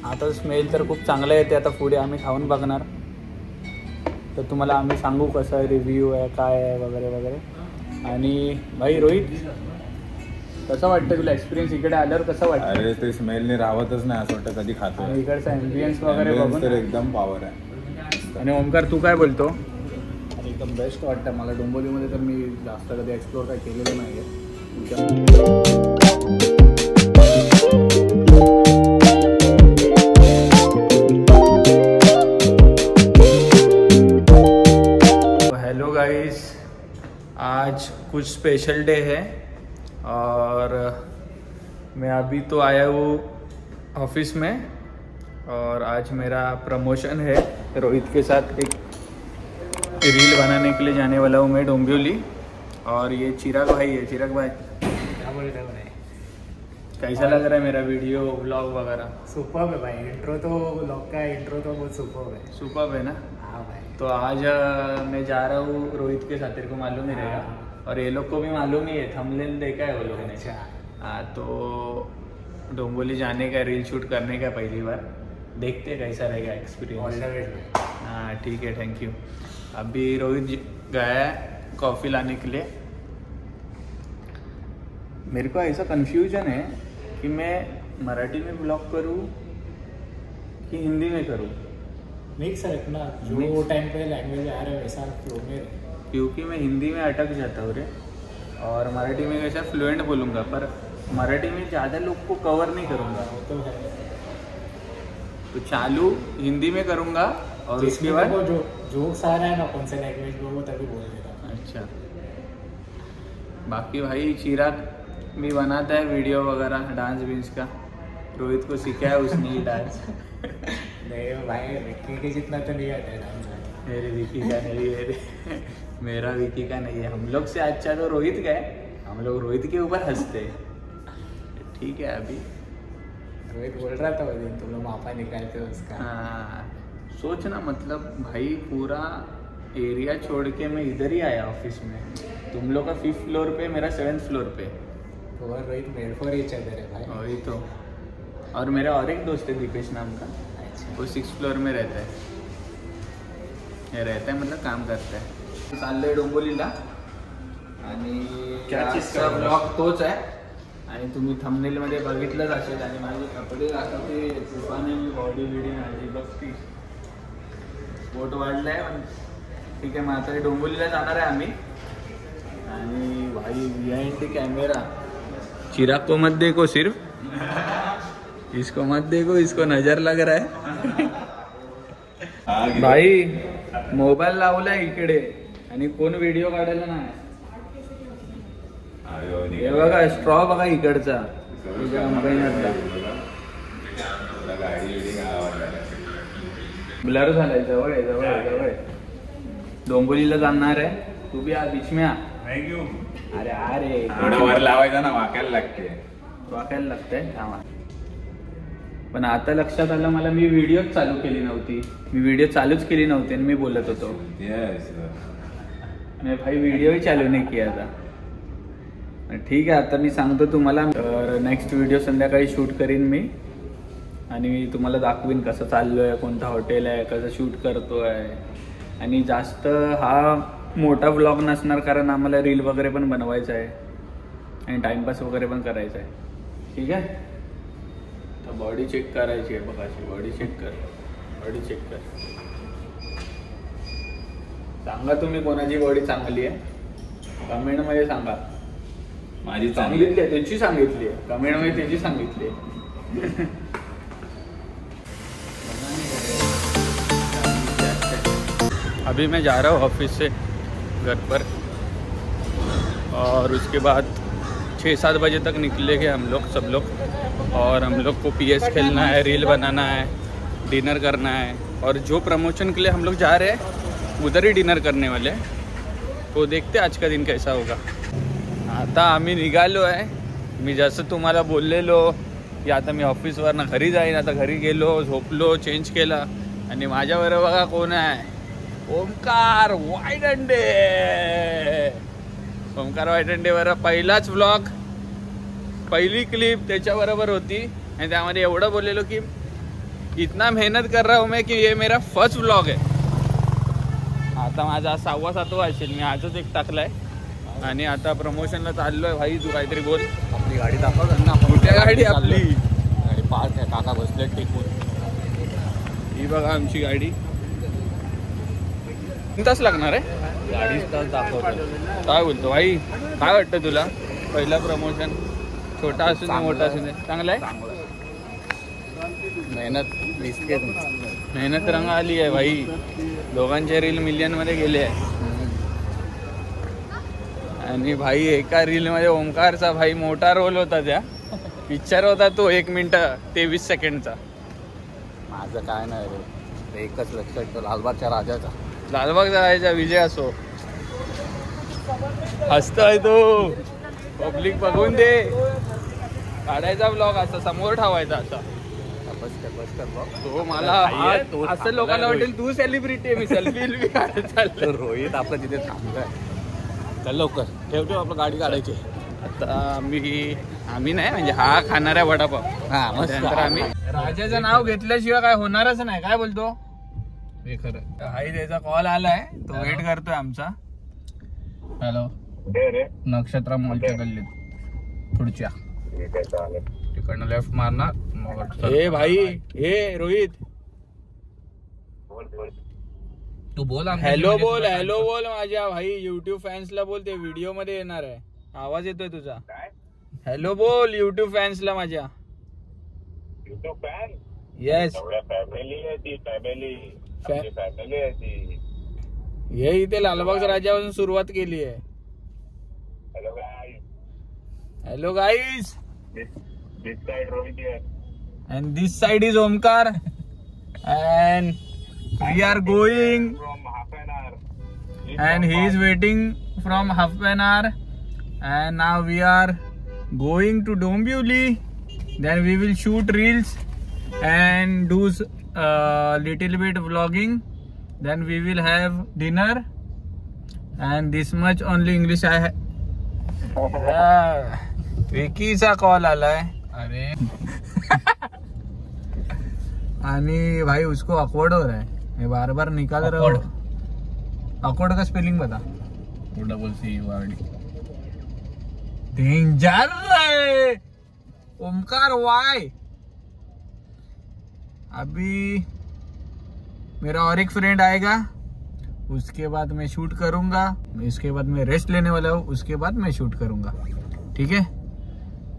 आता स्मेल तर खूप चांगला येते. आता पुढे आम्ही खाऊन बघणार, तर तुम्हाला आम्ही सांगू कसं आहे, रिव्ह्यू आहे, काय आहे वगैरे वगैरे. आणि भाई रोहित, कसं वाटतं तुला एक्सपिरियन्स इकडे आल्यावर कसं वाटतं? अरे ते स्मेलने राहतच नाही, असं वाटतं कधी खातो. आणि इकडचा ॲम्बियन्स वगैरे बघून तर एकदम पॉवर आहे. आणि ओमकार तू काय बोलतो? एकदम बेस्ट वाटतं मला. डोंबिवलीमध्ये तर मी जास्त कधी एक्सप्लोअर काय केलेलं नाही आहे. हेलो गाइस, आज कुछ स्पेशल डे है और मैं अभी तो आया हूँ ऑफिस में और आज मेरा प्रमोशन है. रोहित के साथ एक रील बनाने के लिए जाने वाला हूँ मैं डोंबिवली. और ये चिराग भाई है. चिराग भाई क्या बोल रहे हो भाई? कैसा लग रहा है मेरा वीडियो व्लॉग वगैरह? सुपर्ब है भाई. इंट्रो तो व्लॉग का इंट्रो तो बहुत सुपर्ब है. सुपर्ब है ना? हाँ भाई. तो आज मैं जा रहा हूँ रोहित के साथ. तेरे को मालूम ही रहेगा और ये लोग को भी मालूम ही है, थंबनेल देखा है वो लोगों ने. अच्छा. हाँ, तो डोंबिवली जाने का, रील शूट करने का पहली बार. देखते हैं कैसा रहेगा ऑल एक्सपीरियंस. The best. हाँ ठीक है, थैंक यू. अभी रोहित गया है कॉफ़ी लाने के लिए. मेरे को ऐसा कन्फ्यूजन है कि मैं मराठी में ब्लॉग करूँ कि हिंदी में करूँ, मिक्स रखना, जो Mix. टाइम पे लैंग्वेज आ रहा है वैसा फ्लो में रहे. क्योंकि मैं हिंदी में अटक जाता हूँ रे, और मराठी में कैसा फ्लुएंट बोलूँगा, पर मराठी में ज़्यादा लोग को कवर नहीं करूँगा. वो तो है. तो चालू हिंदी में करूँगा और उसके बाद वो जो जोक्स आ रहा है ना कौन से लैंग्वेज में वो तभी बोल देता. अच्छा. बाकी भाई चिराग भी बनाता है वीडियो वगैरह, डांस बींस का. रोहित को सिखाया उसने ही डांस. नहीं भाई, विक्की के जितना तो नहीं आता है डांस. मेरे विकी का नहीं है, मेरा विकी का नहीं है. हम लोग से अच्छा तो रोहित का है. हम लोग रोहित के ऊपर हंसते हैं. ठीक है. अभी रोहित बोल रहा था वो दिन तुम लोग मापा निकालते हो उसका. हाँ, सोचना मतलब भाई पूरा एरिया छोड़ के मैं इधर ही आया ऑफिस में. तुम लोग का 5th फ्लोर पे, मेरा 7th फ्लोर पे. तो Rohit made for each other है भाई. वही तो. और मेरा और एक दोस्त है दीपेश नाम का, अच्छा. वो 6th फ्लोर में रहता है. हे रहता है मतलब काम करता है. चाललोय डोंबिवलीला आणि आजचा ब्लॉग तोच आहे. आणि तुम्ही थंबनेलमध्ये बघितलंच असेल. आणि माझे कपडे आता ते तुफाने, मी बॉडी बिडी माझी बघती पोट वाढलाय. पण ठीक आहे, मग आता डोंबिवलीला जाणार आहे आम्ही. आणि भाई VINT कैमरा, चिराग को मत देखो, सिर्फ इसको मत देखो, इसको नजर लग रहा है. भाई मोबाईल लावलाय इकडे आणि कोण व्हिडिओ काढायला नाही. हे बघा स्ट्रॉ बघा इकडचा, कंपनीतला ब्लर झालाय. जवळ आहे, जवळ आहे, जवळ आहे. डोंबिवलीला जाणार आहे. तू बी आ बीच में आ. अरे अरे वर लावायचा ना, वाकायला लागते. वाकायला लागतंय. थांबा. पण आता लक्षात आलं मला, मी व्हिडिओच चालू केली नव्हती. मी व्हिडिओ चालूच केली नव्हती आणि मी बोलत होतो. नाही भाई, व्हिडिओही चालू नाही किया था. ठीक आहे, आता मी सांगतो तुम्हाला. तर नेक्स्ट व्हिडिओ संध्याकाळी शूट करीन मी आणि तुम्हाला दाखवीन कसं चाललोय, कोणता हॉटेल आहे, कसं शूट करतोय. आणि जास्त हा मोठा व्लॉग नसणार, कारण आम्हाला रील वगैरे पण बनवायचं आहे आणि टाइमपास वगैरे पण करायचा आहे. ठीक आहे. तर बॉडी चेक करायची आहे. बघा, बॉडी चेक कर, बॉडी चेक कर. सांगा तुम्ही कोणाची बॉडी चांगली आहे, कमेंटमध्ये सांगा. माझी सांगितली आहे, त्याची सांगितली आहे, कमेंटमध्ये त्याची सांगितली आहे. अभी मैं जा रहा हूँ ऑफिस से घर पर और उसके बाद 6-7 बजे तक निकलेंगे हम लोग, सब लोग. और हम लोग को PS खेलना है, रील बनाना है, डिनर करना है. और जो प्रमोशन के लिए हम लोग जा रहे हैं उधर ही डिनर करने वाले हैं. तो देखते आज का दिन कैसा होगा. आता आम्ही निघालो आहे. मी जसं तुम्हाला बोललेलो की आता मी ऑफिसवरनं घरी जाईन. आता घरी गेलो, झोपलो, चेंज केला आणि माझ्याबरोबर बघा कोण आहे. ओमकार वायदंडे. ओमकार वायदंडेवर पहिलाच व्लॉग, पहिली क्लिप त्याच्याबरोबर होती आणि त्यामध्ये एवढं बोललेलो की इतना मेहनत कर रहा हूँ मैं कि ये मेरा फर्स्ट व्लॉग है. आता माझा 6वा-7वा असेल. मी आजच एक टाकलाय आणि आता प्रमोशनला चाललोय. भाई तू काहीतरी बोल. आपली गाडी दाखव ना. कुठल्या गाडी आपली? गाडी पार्क आहे, काका बसले टेकून. ही बघा आमची गाडी. 3 तास लागणार आहे गाडीच तर दाखवतो. काय बोलतो भाई? काय वाटतं तुला? पहिला प्रमोशन, छोटा असून दे मोठा असून दे, चांगला आहे. मेहनत दिसते तुमची. मेहनत रंग आली आहे भाई. दोघांचे रील मिलियनमध्ये गेले आहे. आणि भाई एका रीलमध्ये ओमकारचा भाई मोठा रोल होता. त्या पिक्चर होता तो 1 मिनिट 23 सेकंडचा. माझं काय नाही रे, एकच लक्षात ठेव, लालबागच्या राजाचा. लालबागचा राजाचा विजय असो. हसतोय तो. पब्लिक बघून दे. काढायचा ब्लॉग असा समोर ठेवायचा असा. तो मला असं लोकांना वाटेल तू सेलिब्रिटी आहे. मी सेल्फी काढत चाललो. रोहित आपलं तिथे थांबलाय. चल लवकर ठेवतो, आपलं गाडी काढायची. आता आम्ही नाही म्हणजे हा खाणाऱ्या वडापाव. त्यानंतर आम्ही राजाचं नाव घेतल्याशिवाय काय होणारच नाही. काय बोलतो? हे खरं. हाही त्याचा कॉल आलाय, तो वेट करतोय आमचा. हॅलो, नक्षत्र मॉलच्या गल्लीत पुढच्या तिकडनं लेफ्ट मारणार. ए भाई, ए रोहित, तू बोल. हॅलो बोल. हॅलो बोल माझ्या भाई युट्यूब फॅन्सला बोल. ते व्हिडिओ मध्ये येणार आहे. आवाज येतोय तुझा. हॅलो बोल युट्यूब फॅन्सला माझ्या. YouTube fan? येस. फॅमिली आहे ती. फॅमिली आहे ती. हे इथे लालबागच्या राजापासून सुरुवात केली आहे. Hello guys. Hello guys. This side Rohit here. And this side is Omkar. And we are going. From half an hour. And he is waiting from half an hour. And now we are going to Dombivli. Then we will shoot reels and do little bit vlogging. Then we will have dinner. And this much only English I have. विकीचा call आलाय. अरे आणि भाई उसको awkward हो रहा है. मैं बार बार निकाल रहा हूँ. अकवर्ड का स्पेलिंग बता. CURD. डेंजर है ओमकार. वाई अभी मेरा और एक फ्रेंड आएगा, उसके बाद मैं शूट करूंगा. इसके बाद मैं रेस्ट लेने वाला हूँ, उसके बाद मैं शूट करूंगा. ठीक है,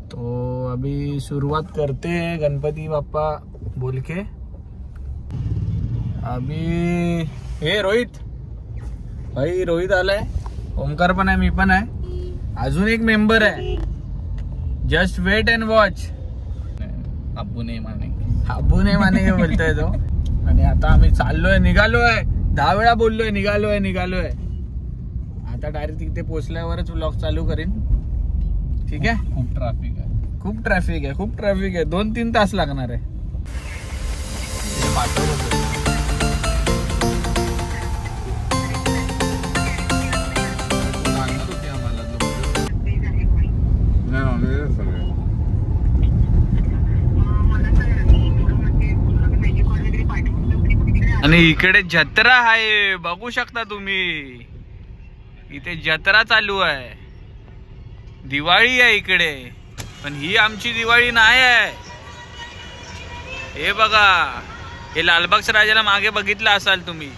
तो अभी शुरुआत करते हैं गणपति बाप्पा बोल के. अभी हे रोहित भाई, रोहित आलाय, ओमकार पण आहे, मी पण आहे, अजून एक मेंबर आहे. Just wait and watch. अब्बू नाही माने. अब्बू नाही माने बोलतोय तो. आणि आता आम्ही चाललोय, निघालोय. 10 वेळा बोललोय निघालोय. आता डायरेक्ट तिथे पोहोचल्यावरच व्लॉग चालू करीन. ठीक आहे. खूप ट्रॅफिक आहे. 2-3 तास लागणार आहे. आणि इकडे जत्रा आहे, बघू शकता तुम्ही. इथे जत्रा चालू आहे. दिवाळी आहे इकडे, पण ही आमची दिवाळी नाही आहे. हे बघा, हे लालबागच्या राजाला मागे बघितलं असाल तुम्ही.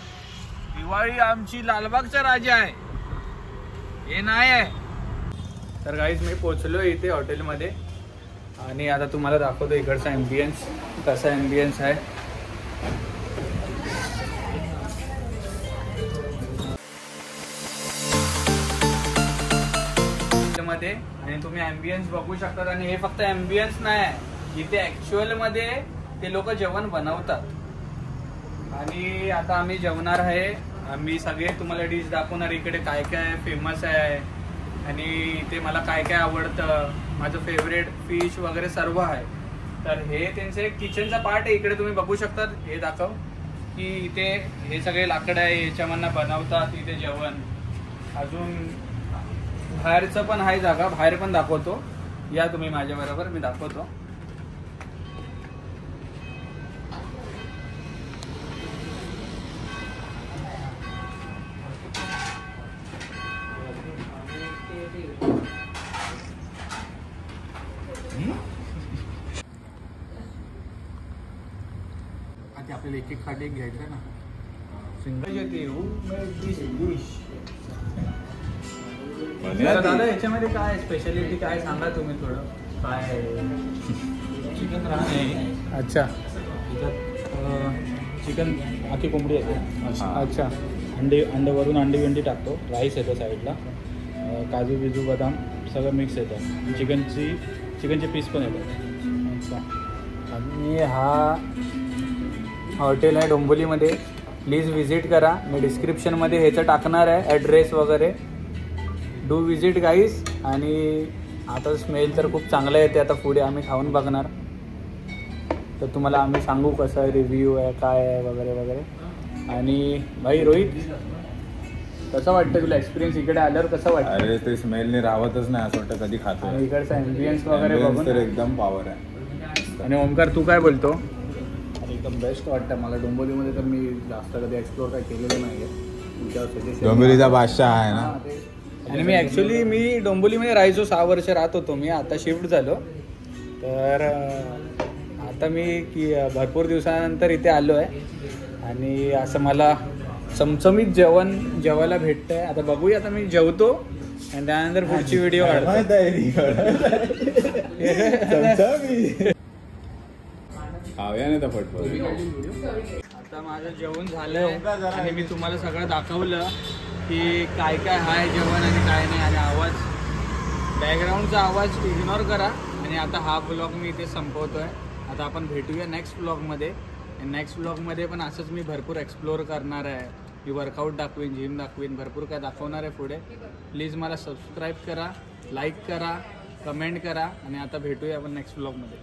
दिवाळी आमची लालबागचा राजा आहे, हे नाही आहे. तर गाईज मी पोचलो इथे हॉटेलमध्ये आणि आता तुम्हाला दाखवतो इकडचा ॲम्बियन्स कसा ॲम्बियन्स आहे. मध्ये आणि तुम्ही ॲम्बियन्स बघू शकतात. आणि हे फक्त ॲम्बियन्स नाही आहे, इथे ऍक्च्युअल मध्ये ते लोक जेवण बनवतात. आणि आता आम्ही जेवणार आहे. आम्ही सगळे तुम्हाला डिश दाखवणार इकडे काय काय फेमस आहे आणि इथे मला काय काय आवडतं, माझं फेवरेट फिश वगैरे सर्व आहे. तर हे त्यांचे किचनचा पार्ट आहे. इकडे तुम्ही बघू शकतात. हे दाखव की इथे हे सगळे लाकडं आहे, याच्यामधनं बनवतात इथे जेवण. अजून बाहेरचं पण आहे जागा, बाहेर पण दाखवतो. या तुम्ही माझ्या बरोबर, मी दाखवतो. की आपल्याला एक एक खाट एक घ्यायचं आहे ना. सिंगल येते who made this dish? तर दादा याच्यामध्ये काय स्पेशालिटी काय सांगा तुम्ही थोडं काय. चिकन राहणे. अच्छा. चिकन आखी कोंबडी येते. अच्छा. अंड्यावरून अंडी टाकतो. राईस येतो साईडला. काजू बिजू बदाम सगळं मिक्स येतं. चिकनचे पीस पण येतात. अच्छा. आणि हा हॉटेल आहे डोंबिवलीमध्ये. प्लीज व्हिजिट करा. मी डिस्क्रिप्शनमध्ये ह्याचं टाकणार आहे ॲड्रेस वगैरे. Do visit guys. आणि आता स्मेल तर खूप चांगलं येते. आता पुढे आम्ही खाऊन बघणार तर तुम्हाला आम्ही सांगू कसं आहे रिव्ह्यू आहे काय आहे वगैरे वगैरे. आणि भाई रोहित कसं वाटतं तुला एक्सपिरियन्स इकडे आल्यावर कसं वाटतं. अरे ते स्मेलने राहतच नाही असं वाटतं कधी खातो. आणि इकडचा ॲम्बियन्स वगैरे बघून तर एकदम पॉवर आहे. आणि ओमकार तू काय बोलतो. एकदम बेस्ट वाटतं मला डोंबिवलीमध्ये. तर मी जास्त कधी एक्सप्लोर काय केलेलं नाही आहे. डोंबिवलीचा बादशाह आहे ना. आणि मी डोंबिवलीमध्ये राहायचो 6 वर्ष राहत होतो मी. आता शिफ्ट झालो तर आता मी भरपूर दिवसानंतर इथे आलो आहे. आणि असं मला चमचमीत जेवायला भेटतं आहे. आता बघूया. आता मी जेवतो आणि त्यानंतर पुढची व्हिडिओ काढतो. खाऊया नाही तर फटफट. आता माझं जेवण झालं आणि मी तुम्हाला सगळं दाखवलं की काय काय आहे जेवण आणि काय नाही. आणि आवाज बॅकग्राऊंडचा आवाज इग्नोर करा. आणि आता हा ब्लॉग मी इथे संपवतो आहे. आता आपण भेटूया नेक्स्ट ब्लॉगमध्ये. नेक्स्ट ब्लॉगमध्ये पण असंच मी भरपूर एक्सप्लोअर करणार आहे. मी वर्कआउट दाखवीन, जिम दाखवीन, भरपूर काय दाखवणार आहे पुढे. प्लीज मला सबस्क्राईब करा, लाईक करा, कमेंट करा. आणि आता भेटूया आपण नेक्स्ट ब्लॉगमध्ये.